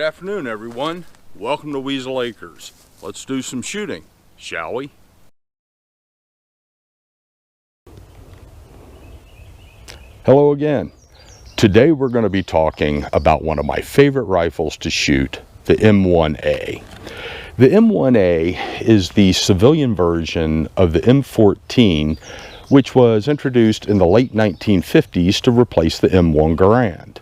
Good afternoon, everyone. Welcome to WeaselAcres. Let's do some shooting, shall we? Hello again. Today we're going to be talking about one of my favorite rifles to shoot, the M1A. The M1A is the civilian version of the M14, which was introduced in the late 1950s to replace the M1 Garand.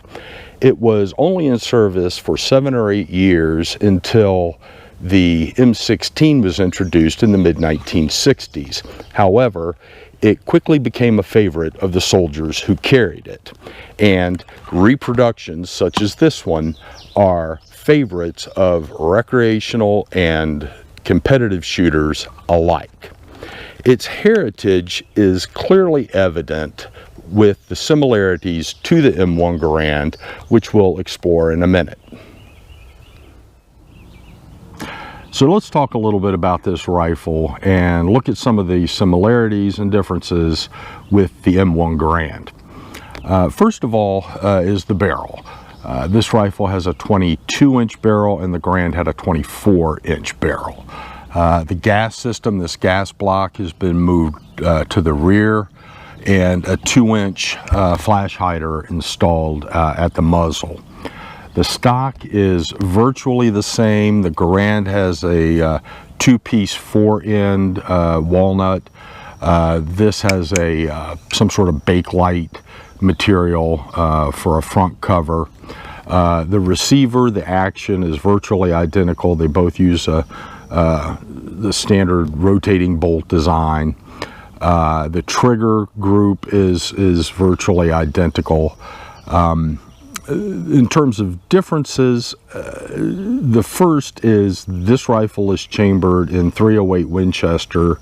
It was only in service for 7 or 8 years until the M16 was introduced in the mid-1960s. However, it quickly became a favorite of the soldiers who carried it, and reproductions such as this one are favorites of recreational and competitive shooters alike. Its heritage is clearly evident with the similarities to the M1 Garand, which we'll explore in a minute. So let's talk a little bit about this rifle and look at some of the similarities and differences with the M1 Garand. First of all is the barrel. This rifle has a 22-inch barrel and the Garand had a 24-inch barrel. The gas system, this gas block, has been moved to the rear, and a 2-inch flash hider installed at the muzzle. The stock is virtually the same. The Garand has a 2-piece 4-end walnut. This has a some sort of Bakelite material for a front cover. The receiver, the action, is virtually identical. They both use the standard rotating bolt design. The trigger group is virtually identical. In terms of differences, the first is this rifle is chambered in .308 Winchester,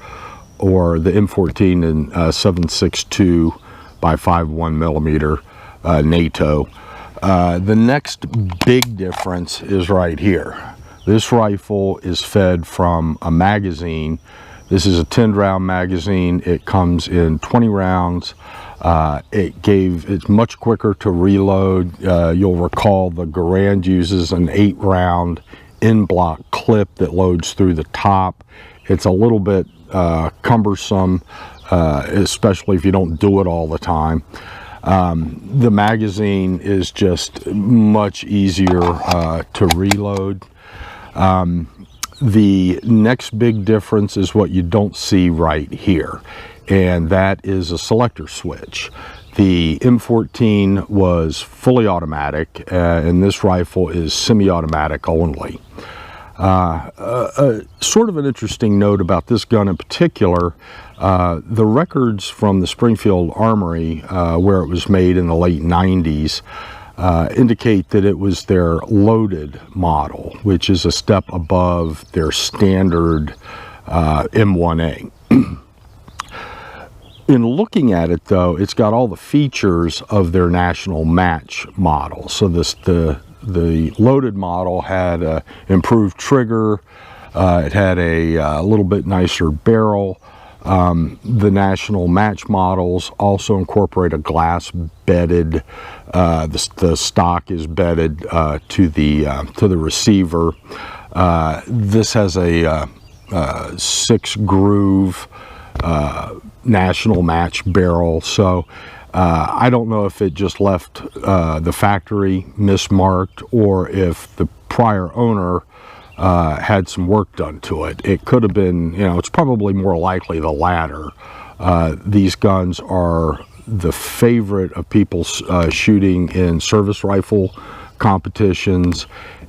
or the M14 in 7.62 by 5.1 millimeter NATO. The next big difference is right here. This rifle is fed from a magazine. This is a 10-round magazine. It comes in 20 rounds. It's much quicker to reload. You'll recall the Garand uses an 8-round in-block clip that loads through the top. It's a little bit cumbersome, especially if you don't do it all the time. The magazine is just much easier to reload. The next big difference is what you don't see right here, and that is a selector switch. The M14 was fully automatic, and this rifle is semi-automatic only. Sort of an interesting note about this gun in particular, the records from the Springfield Armory, where it was made in the late 90s, indicate that it was their loaded model, which is a step above their standard M1A. In looking at it, though, it's got all the features of their national match model. So the loaded model had an improved trigger, it had a little bit nicer barrel. The national match models also incorporate a glass bedded, the stock is bedded to the receiver. This has a 6-groove national match barrel, so I don't know if it just left the factory mismarked or if the prior owner had some work done to it. It could have been, it's probably more likely the latter. These guns are the favorite of people shooting in service rifle competitions,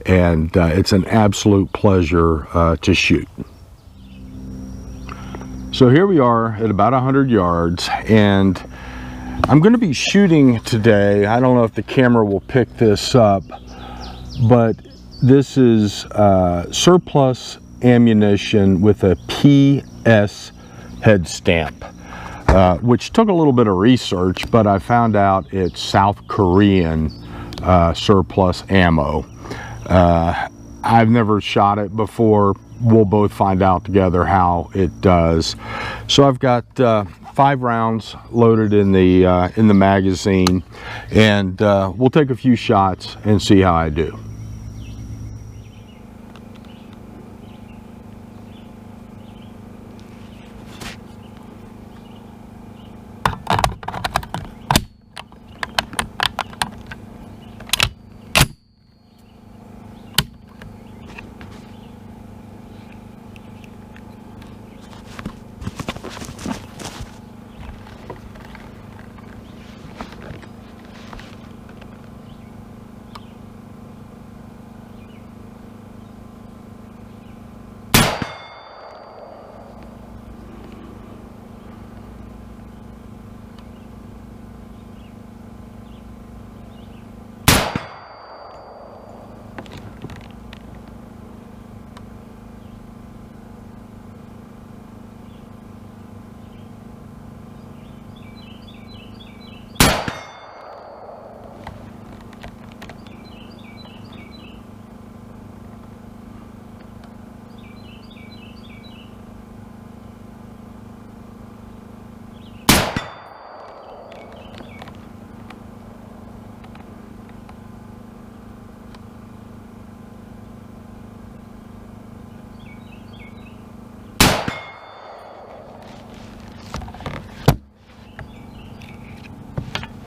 and it's an absolute pleasure to shoot. So here we are at about 100 yards, and I'm going to be shooting today. I don't know if the camera will pick this up, but this is surplus ammunition with a PS head stamp, which took a little bit of research, but I found out it's South Korean surplus ammo. I've never shot it before. We'll both find out together how it does. So I've got 5 rounds loaded in the magazine, and we'll take a few shots and see how I do.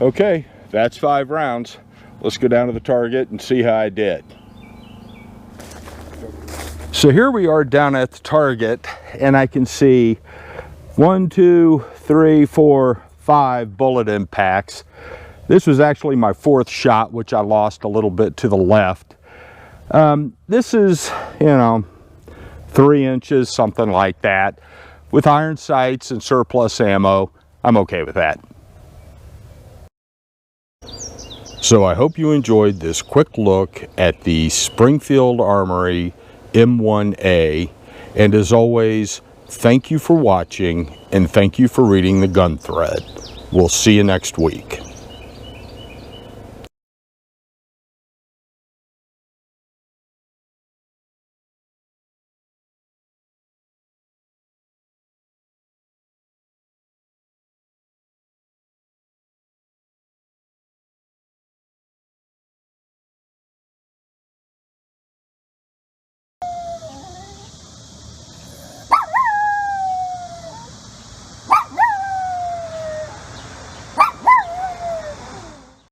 Okay, that's 5 rounds. Let's go down to the target and see how I did. So here we are down at the target, and I can see 1, 2, 3, 4, 5 bullet impacts. This was actually my 4th shot, which I lost a little bit to the left. This is, you know, 3 inches, something like that. With iron sights and surplus ammo, I'm okay with that. So I hope you enjoyed this quick look at the Springfield Armory M1A, and as always, thank you for watching and thank you for reading the gun thread. We'll see you next week.